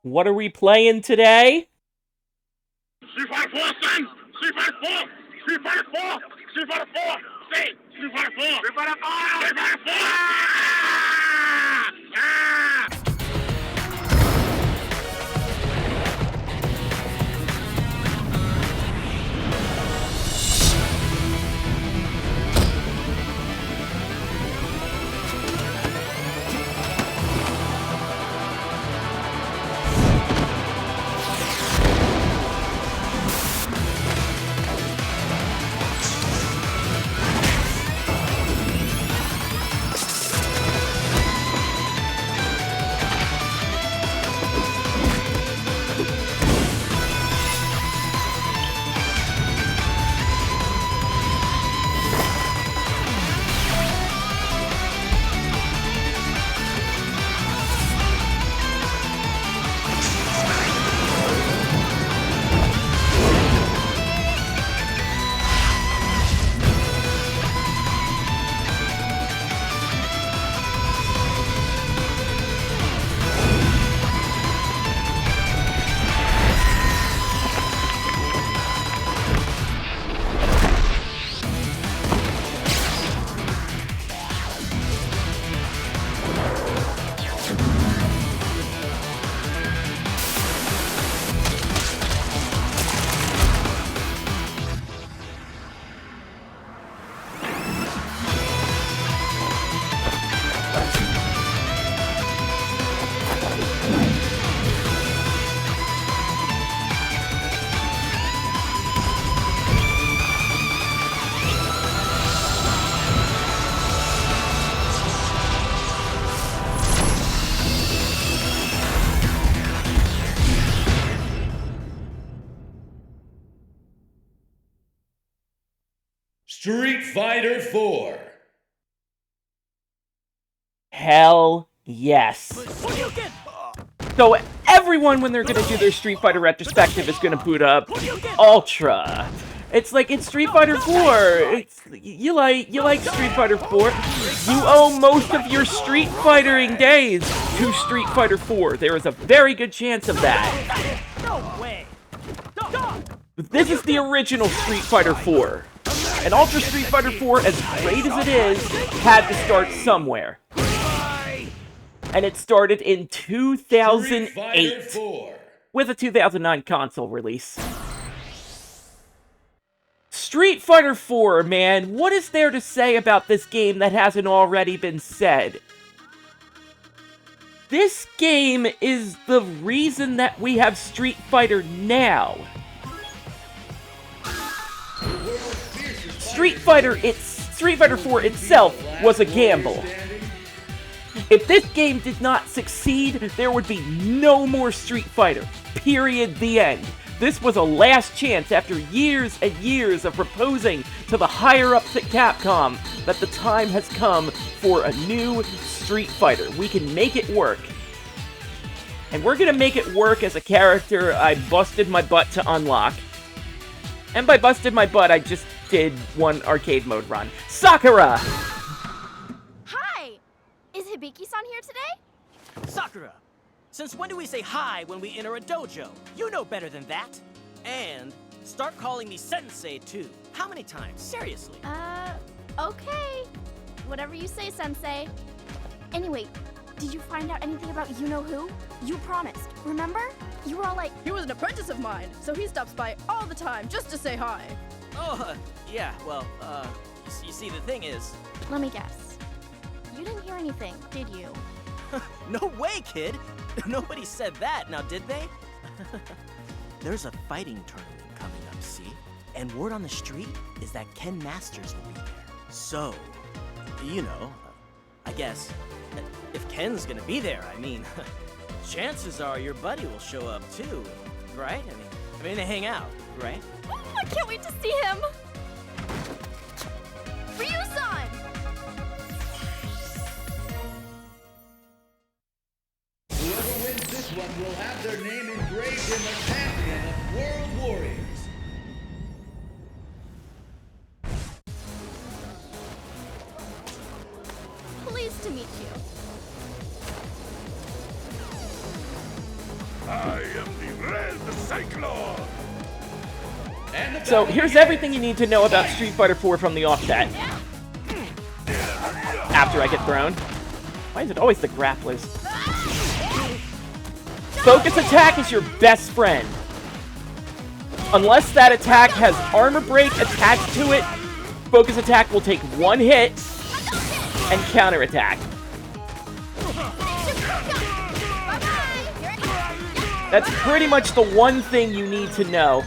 What are we playing today? Street Fighter 4, son! Street Fighter 4! Street Fighter 4! Street Fighter 4! Say! Street Fighter 4! Street Fighter 4! Street Fighter 4! Ah! Ah! Street Fighter 4. Hell yes. So everyone, when they're gonna do their Street Fighter retrospective, is gonna boot up Ultra. It's like, it's Street Fighter 4. It's you like Street Fighter 4. You owe most of your Street Fightering days to Street Fighter 4. There is a very good chance of that. No way. This is the original Street Fighter 4. And Ultra Street Fighter 4, as great as it is, had to start somewhere. And it started in 2008 with a 2009 console release. Street Fighter 4, man, what is there to say about this game that hasn't already been said? This game is the reason that we have Street Fighter now. Street Fighter 4 itself was a gamble. If this game did not succeed, there would be no more Street Fighter. Period. The end. This was a last chance after years and years of proposing to the higher-ups at Capcom that the time has come for a new Street Fighter. We can make it work. And we're gonna make it work as a character I busted my butt to unlock. And by busted my butt, I just did one arcade mode run. Sakura! Hi! Is Hibiki-san here today? Sakura, since when do we say hi when we enter a dojo? You know better than that. And start calling me Sensei, too. How many times? Seriously. Okay. Whatever you say, Sensei. Anyway, did you find out anything about you-know-who? You promised, remember? You were all like, he was an apprentice of mine, so he stops by all the time just to say hi. Oh, yeah, well, you see, the thing is... Let me guess. You didn't hear anything, did you? No way, kid! Nobody said that, now did they? There's a fighting tournament coming up, see? And word on the street is that Ken Masters will be there. So, you know, I guess, if Ken's gonna be there, I mean, chances are your buddy will show up too, right? I mean, they hang out, right? Oh, I can't wait to see him! Ryu-san! Whoever wins this one will have their name engraved in the pantheon of World Warriors. Pleased to meet you. So here's everything you need to know about Street Fighter 4 from the offset. After I get thrown. Why is it always the grapplers? Focus attack is your best friend. Unless that attack has armor break attached to it, focus attack will take one hit and counterattack. That's pretty much the one thing you need to know.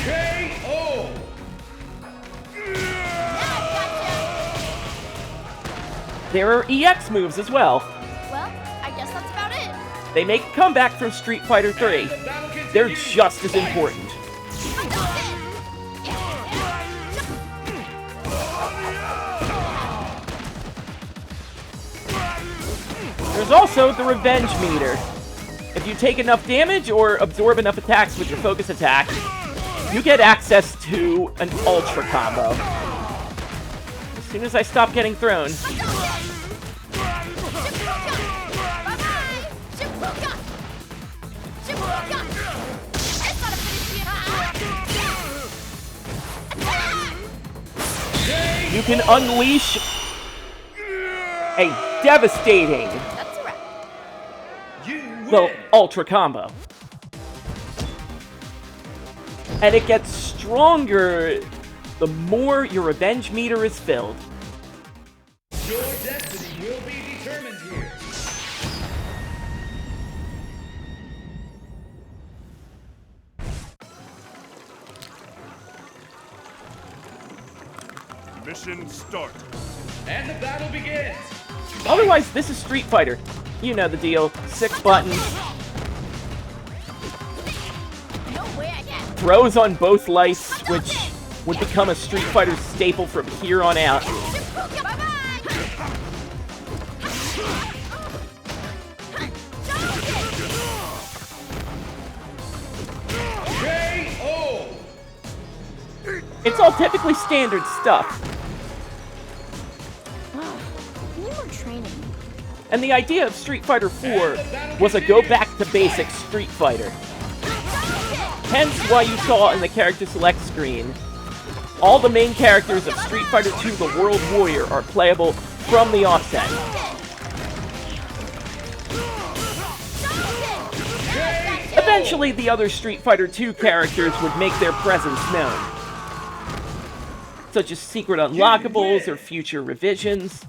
KO! There are EX moves as well. Well, I guess that's about it. They make a comeback from Street Fighter 3. They're just as important. There's also the revenge meter. If you take enough damage or absorb enough attacks with your focus attack, you get access to an ultra combo. As soon as I stop getting thrown. You can unleash a devastating That's a wrap. well, ultra combo. And it gets stronger the more your revenge meter is filled. Your destiny will be determined here. Mission start. And the battle begins. Otherwise, this is Street Fighter. You know the deal. 6 buttons, No way I get. throws on both lights, which would become a Street Fighter staple from here on out. KO! It's all typically standard stuff. I need more training. And the idea of Street Fighter 4 was a go back to basics Street Fighter. Hence why you saw in the character select screen, all the main characters of Street Fighter 2 The World Warrior are playable from the offset. Eventually, the other Street Fighter 2 characters would make their presence known, such as secret unlockables or future revisions.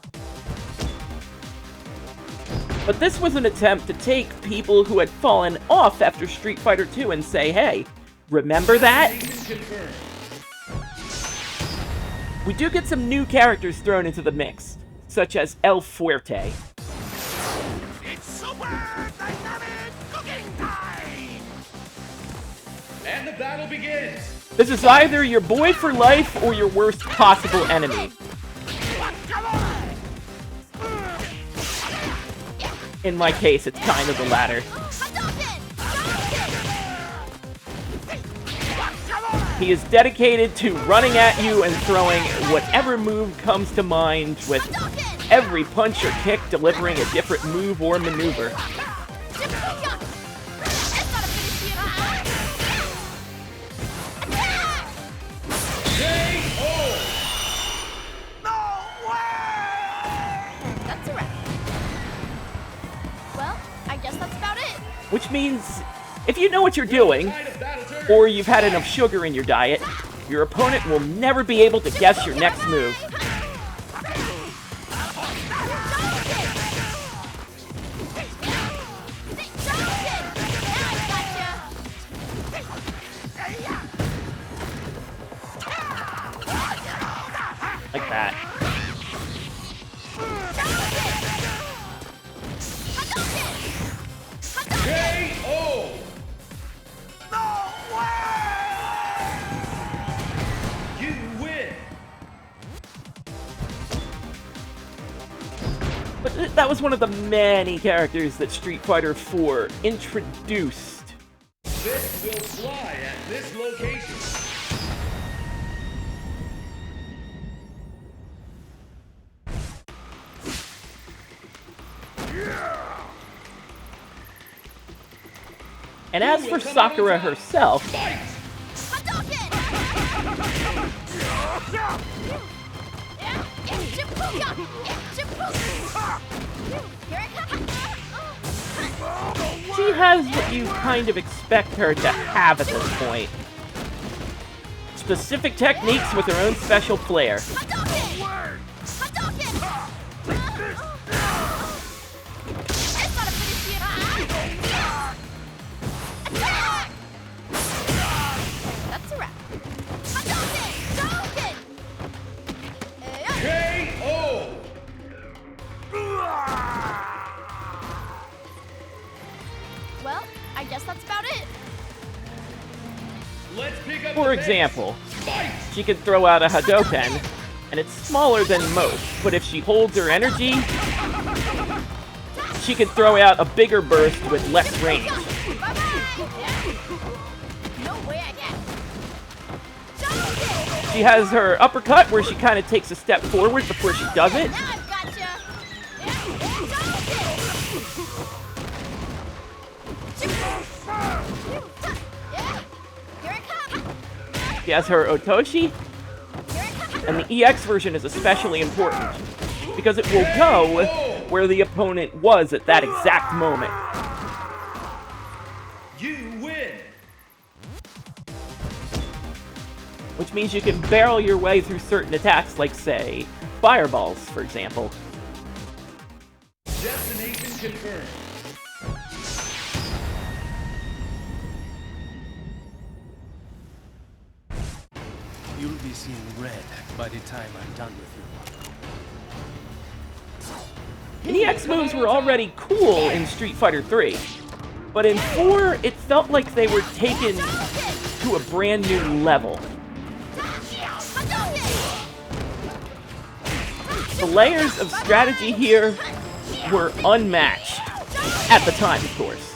But this was an attempt to take people who had fallen off after Street Fighter 2 and say, hey, remember that? Confirmed. We do get some new characters thrown into the mix, such as El Fuerte. It's super dynamic cooking time. And the battle begins. This is either your boy for life or your worst possible enemy. In my case, it's kind of the latter. He is dedicated to running at you and throwing whatever move comes to mind, with every punch or kick delivering a different move or maneuver. That's a wrap. Well, I guess that's about it. Which means, if you know what you're doing, or you've had enough sugar in your diet, your opponent will never be able to guess your next move. Like that. KO! You win. But that was one of the many characters that Street Fighter 4 introduced. This will fly at this location. And as for Sakura herself, She has what you kind of expect her to have at this point. Specific techniques with her own special flair. That's a wrap. KO! Well, I guess that's about it. Let's pick up For the example, pace. she can throw out a Hadoken, and it's smaller than most, but if she holds her energy, she can throw out a bigger burst with less range. No way I get. She has her uppercut where she kind of takes a step forward before she does it. Now I've gotcha. Here it comes. She has her Otoshi, Here it comes. and the EX version is especially important because it will go where the opponent was at that exact moment. You win. Which means you can barrel your way through certain attacks, like, say, fireballs, for example. Destination confirmed. You'll be seeing red by the time I'm done with you. And EX moves were already cool in Street Fighter 3, but in 4, it felt like they were taken to a brand new level. The layers of strategy here were unmatched, at the time, of course.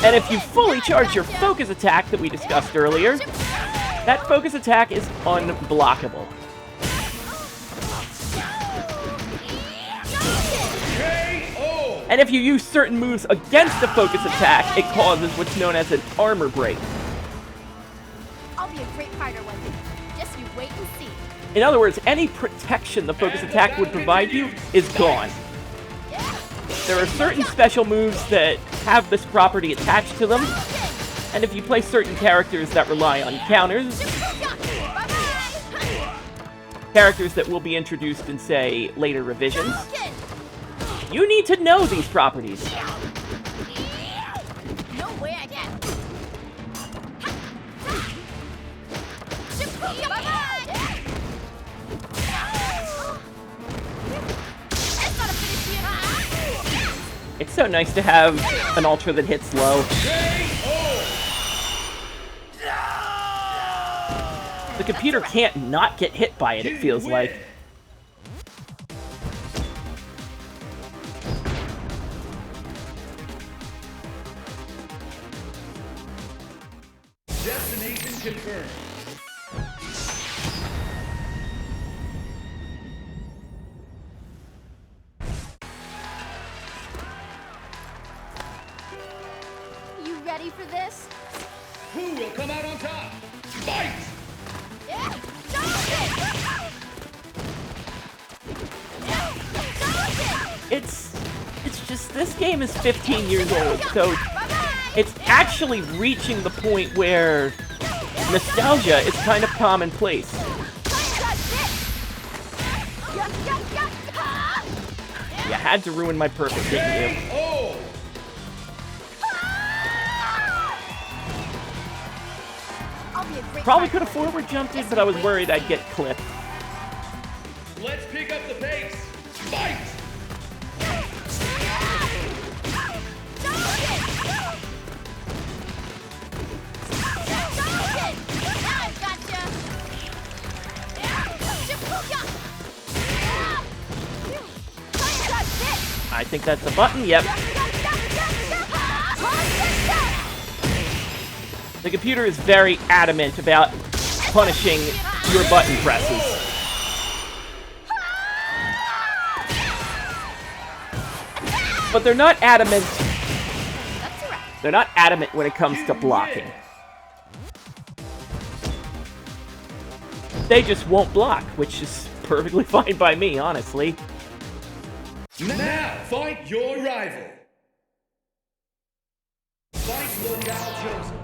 And if you fully charge your focus attack that we discussed earlier, that focus attack is unblockable. KO! And if you use certain moves against a focus attack, it causes what's known as an armor break. I'll be a great fighter one day. Just you wait and see. In other words, any protection the focus attack would provide you is gone. There are certain special moves that have this property attached to them, and if you play certain characters that rely on counters, characters that will be introduced in, say, later revisions, you need to know these properties. No way I get. That's not a finish yet. It's so nice to have an Ultra that hits low. The computer can't not get hit by it, it feels like. Destination confirmed. You ready for this? Who will come out on top? Fight! Yeah. It's just, this game is 15 years old, so it's actually reaching the point where nostalgia is kind of commonplace. You had to ruin my perfect, didn't you? Oh! I'll be a great Probably fighter could have forward jumped it, but I was worried I'd get clipped. Let's pick up the pace. Fight! I think that's a button, yep. The computer is very adamant about punishing your button presses. But they're not adamant. They're not adamant when it comes to blocking. They just won't block, which is perfectly fine by me, honestly. Now, fight your rival. Fight locale chosen.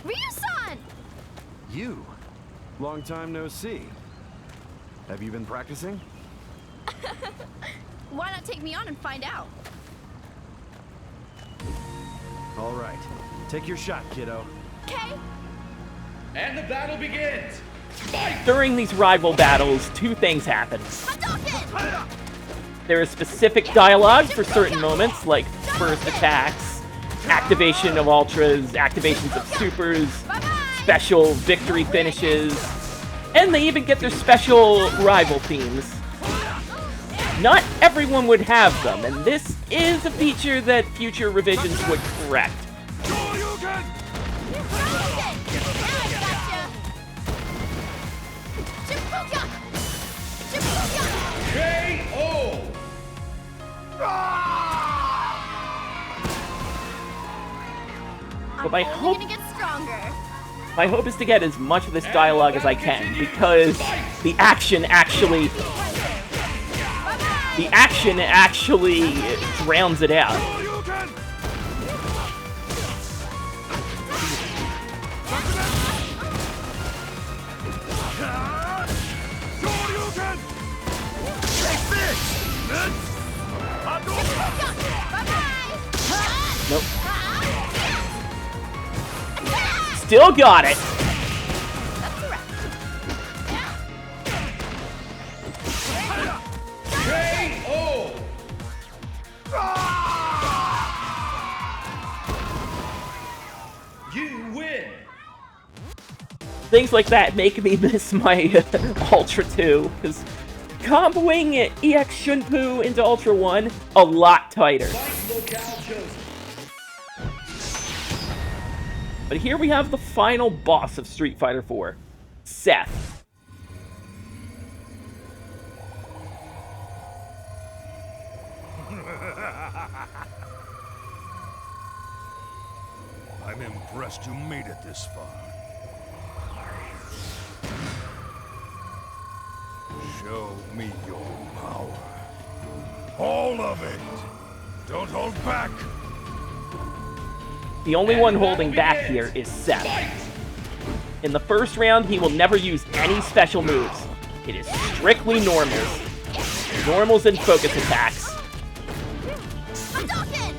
Ryu-san! You? Long time no see. Have you been practicing? Why not take me on and find out? All right. Take your shot, kiddo. Okay. And the battle begins. Fight! During these rival battles, two things happen. Hadouken! There is specific dialogue for certain moments, like burst attacks, activation of ultras, activations of supers, special victory finishes, and they even get their special rival themes. Not everyone would have them, and this is a feature that future revisions would correct. KO! But my hope Gonna get stronger. My hope is to get as much of this dialogue as I can, because the action actually drowns it out. Nope. Still got it. KO! You win! Things like that make me miss my Ultra 2, because comboing EX Shunpu into Ultra 1, a lot tighter. Fight locale chosen. But here we have the final boss of Street Fighter 4, Seth. I'm impressed you made it this far. Show me your power. All of it! Don't hold back! The only one holding back here is Seth. In the first round, he will never use any special moves. It is strictly normals. Normals and focus attacks. Hadouken!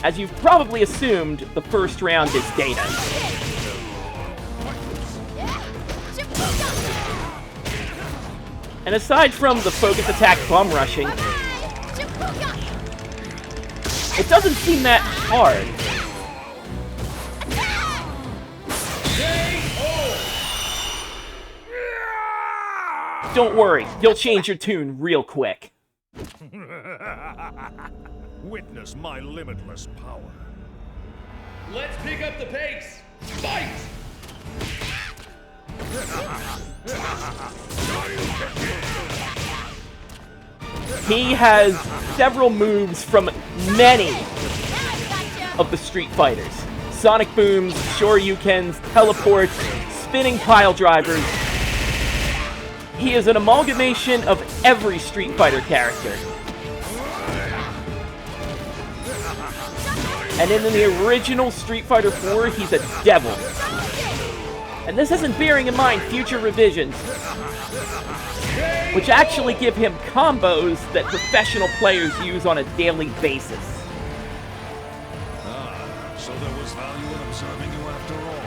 As you've probably assumed, the first round is data. And aside from the focus attack bum rushing, it doesn't seem that hard. Don't worry, you'll change your tune real quick. Witness my limitless power. Let's pick up the pace. Fight! He has several moves from many of the Street Fighters. Sonic booms, shoryukens, teleports, spinning pile drivers. He is an amalgamation of every Street Fighter character. And in the original Street Fighter 4, he's a devil. And this isn't bearing in mind future revisions, which actually give him combos that professional players use on a daily basis. So there was value in observing you after all.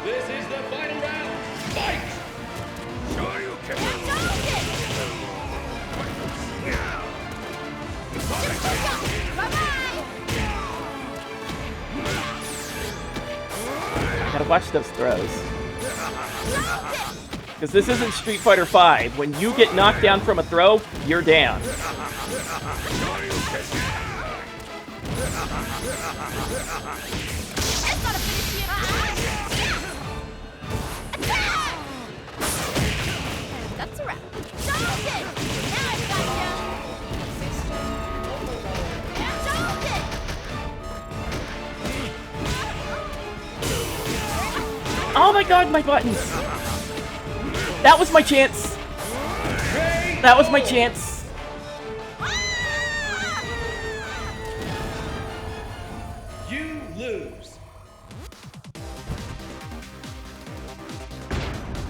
This is the final round. Fight! Sure you can. Gotta watch those throws. Because this isn't Street Fighter 5. When you get knocked down from a throw, you're down. Oh my god, my buttons! That was my chance! That was my chance! You lose.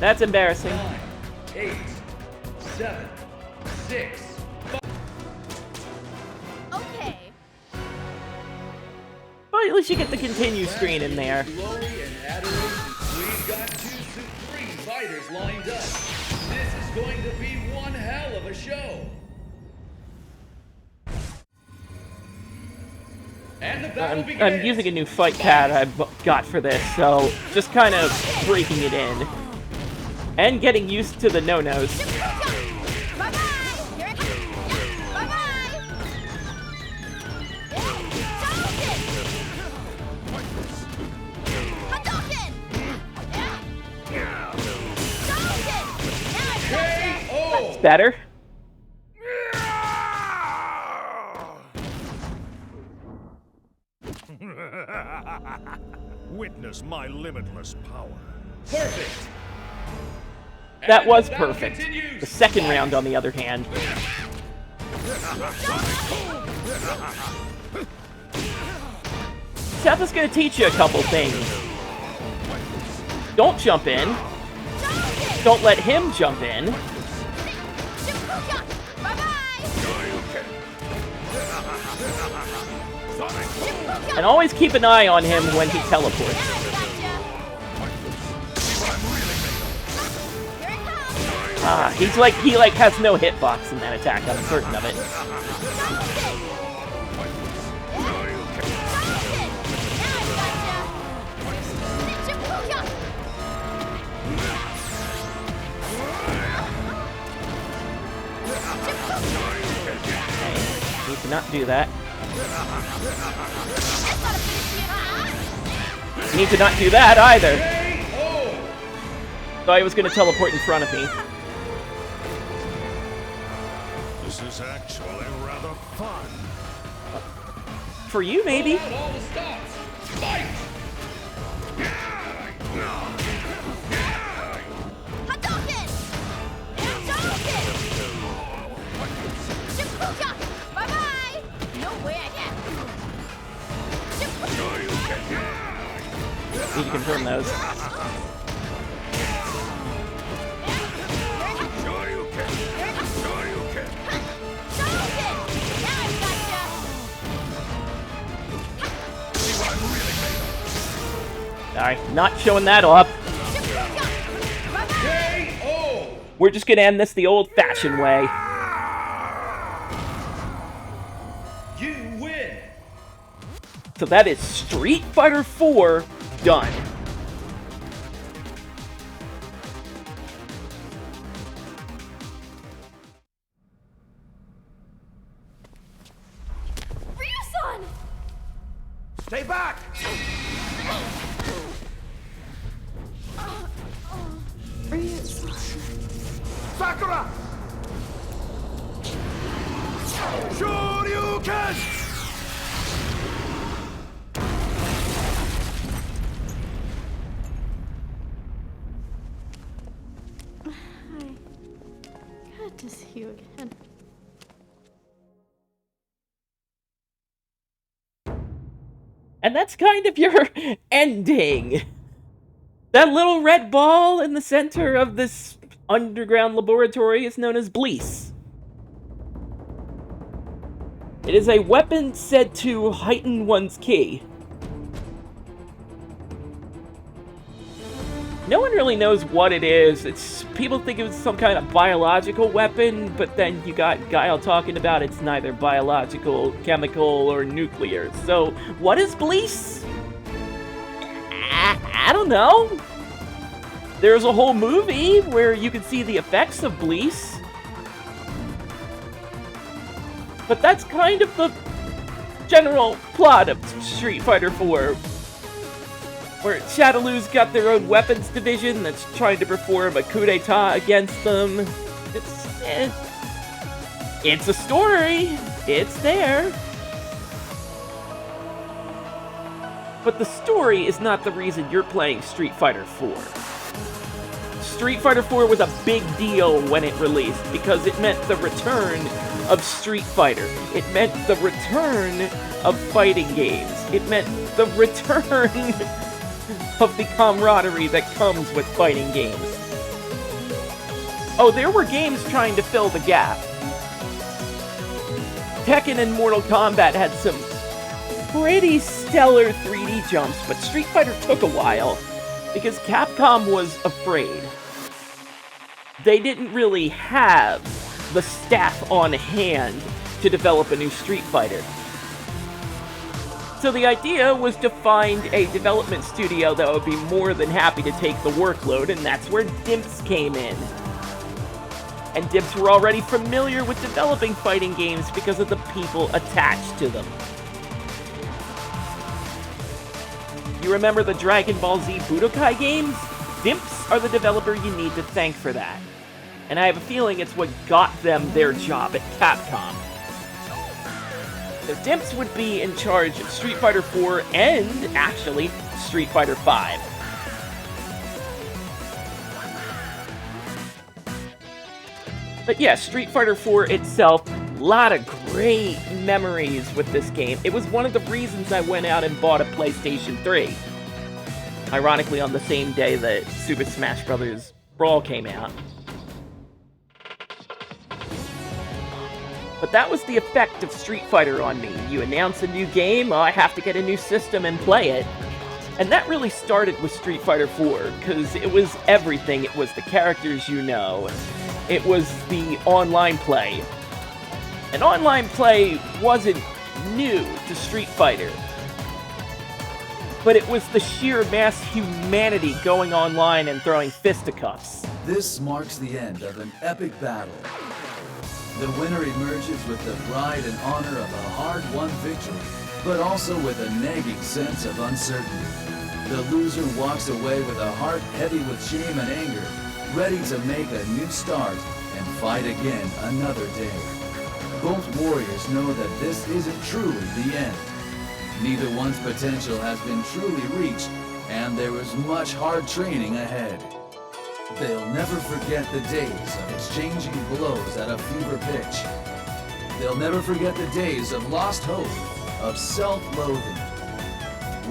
That's embarrassing. 9, 8, 7, 6. Okay. But at least you get the continue screen in there. Glory and adoration. We've got 2 supreme fighters lined up. This is going to be one hell of a show. And the battle begins. I'm using a new fight pad I got for this, so just kind of breaking it in. And getting used to the no-nos. Bye-bye! Here it comes! Bye-bye! Hadouken! Hadouken! KO! Better? Witness my limitless power. Perfect. That And was the battle perfect. continues. The second round, on the other hand. Seth is going to teach you a couple things. Don't jump in. Don't let him jump in. And always keep an eye on him when he teleports. He has no hitbox in that attack, I'm certain of it. Okay, need to not do that. Need to not do that either. Thought he was going to teleport in front of me. This is actually rather fun. For you, maybe. Pull out all the stops. Fight! Hadouken! Hadouken! Shifuka! Bye-bye! No way I can. Need to confirm those. Alright, not showing that off. KO! We're just gonna end this the old-fashioned way. You win. So that is Street Fighter 4 done. Ryu-san! Stay back! Sakura! Shoryuken! Hi. Good to see you again. And that's kind of your ending. That little red ball in the center of this underground laboratory is known as Bleece. It is a weapon said to heighten one's ki. No one really knows what it is. People think it was some kind of biological weapon, but then you got Guile talking about it's neither biological, chemical, or nuclear. So, what is Bleece? I don't know. There's a whole movie where you can see the effects of Bleece. But that's kind of the general plot of Street Fighter 4. Where Shadowloo's got their own weapons division that's trying to perform a coup d'etat against them. It's a story. It's there. But the story is not the reason you're playing Street Fighter 4. Street Fighter 4 was a big deal when it released because it meant the return of Street Fighter. It meant the return of fighting games. It meant the return of the camaraderie that comes with fighting games. Oh, there were games trying to fill the gap. Tekken and Mortal Kombat had some pretty stellar 3D jumps, but Street Fighter took a while because Capcom was afraid. They didn't really have the staff on hand to develop a new Street Fighter. So the idea was to find a development studio that would be more than happy to take the workload, and that's where Dimps came in. And Dimps were already familiar with developing fighting games because of the people attached to them. You remember the Dragon Ball Z Budokai games? Dimps are the developer you need to thank for that. And I have a feeling it's what got them their job at Capcom. So Dimps would be in charge of Street Fighter 4 and, actually, Street Fighter 5. But yeah, Street Fighter 4 itself, a lot of great memories with this game. It was one of the reasons I went out and bought a PlayStation 3. Ironically, on the same day that Super Smash Bros. Brawl came out. But that was the effect of Street Fighter on me. You announce a new game, I have to get a new system and play it. And that really started with Street Fighter 4, because it was everything. It was the characters you know. It was the online play. And online play wasn't new to Street Fighter. But it was the sheer mass humanity going online and throwing fisticuffs. This marks the end of an epic battle. The winner emerges with the pride and honor of a hard-won victory, but also with a nagging sense of uncertainty. The loser walks away with a heart heavy with shame and anger, ready to make a new start and fight again another day. Both warriors know that this isn't truly the end. Neither one's potential has been truly reached, and there is much hard training ahead. They'll never forget the days of exchanging blows at a fever pitch. They'll never forget the days of lost hope, of self-loathing.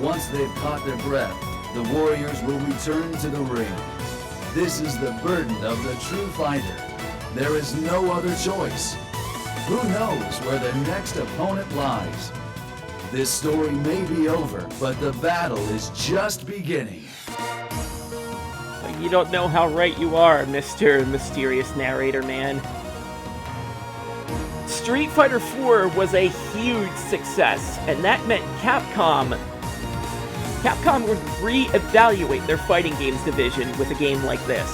Once they've caught their breath, the warriors will return to the ring. This is the burden of the true fighter. There is no other choice. Who knows where the next opponent lies? This story may be over, but the battle is just beginning. You don't know how right you are, Mr. Mysterious Narrator Man. Street Fighter 4 was a huge success, and that meant Capcom would re-evaluate their fighting games division with a game like this.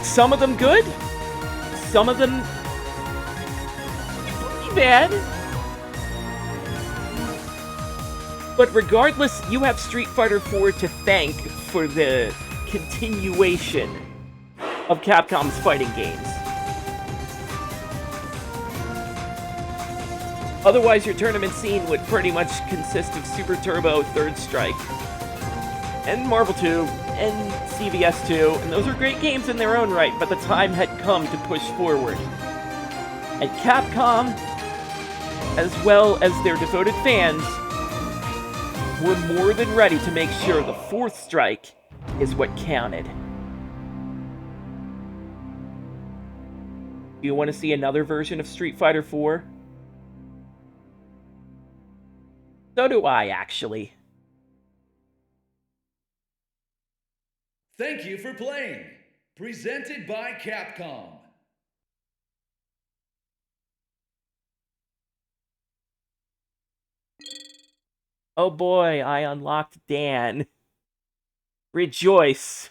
Some of them good, some of them pretty bad. But regardless, you have Street Fighter 4 to thank for the continuation of Capcom's fighting games. Otherwise, your tournament scene would pretty much consist of Super Turbo, Third Strike, and Marvel 2, and CVS 2, and those are great games in their own right, but the time had come to push forward. And Capcom, as well as their devoted fans, were more than ready to make sure the fourth strike is what counted. Do you want to see another version of Street Fighter 4? So do I, actually. Thank you for playing. Presented by Capcom. Oh boy, I unlocked Dan. Rejoice.